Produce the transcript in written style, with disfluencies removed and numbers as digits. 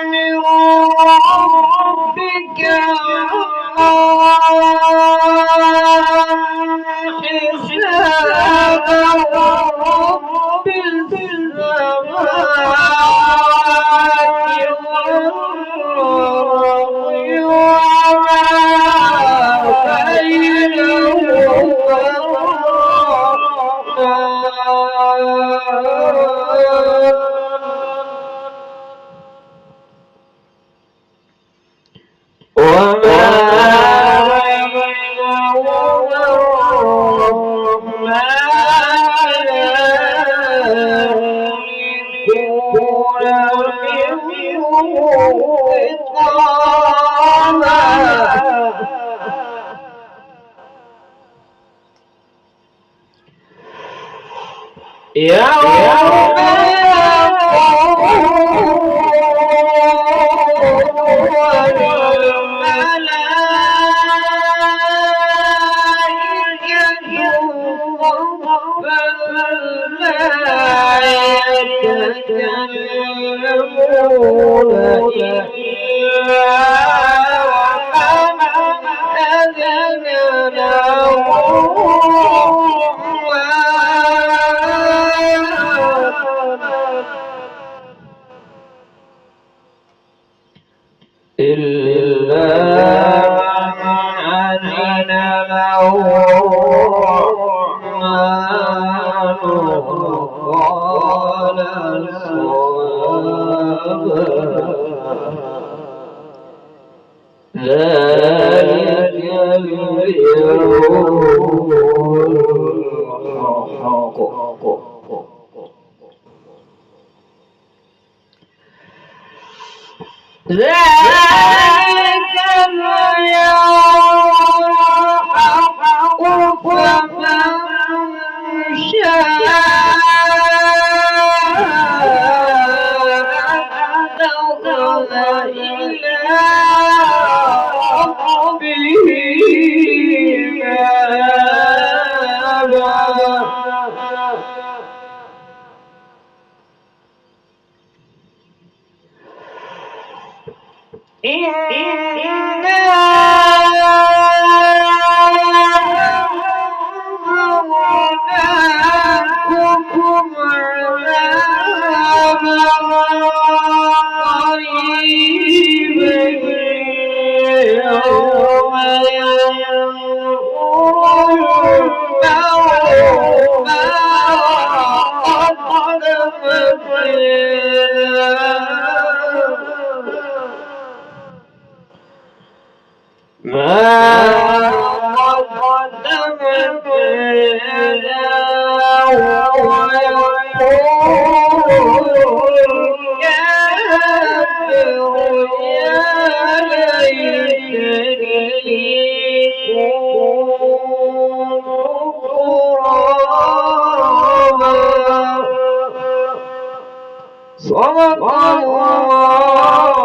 من ربك حساب رب السماوات والأرض وما إلا من أذن له الرحمن وقال صوابا ذلك اليوم الحق ذلك اليوم الحق فمن شاء اتخذ إلى ربه مآبا إنا أنذرناكم عذابا قريبا يوم ينظر المرء ما قدمت يداه ما قدمت يداه ويقول الكافر يا ليتني كنت ترابا صدق الله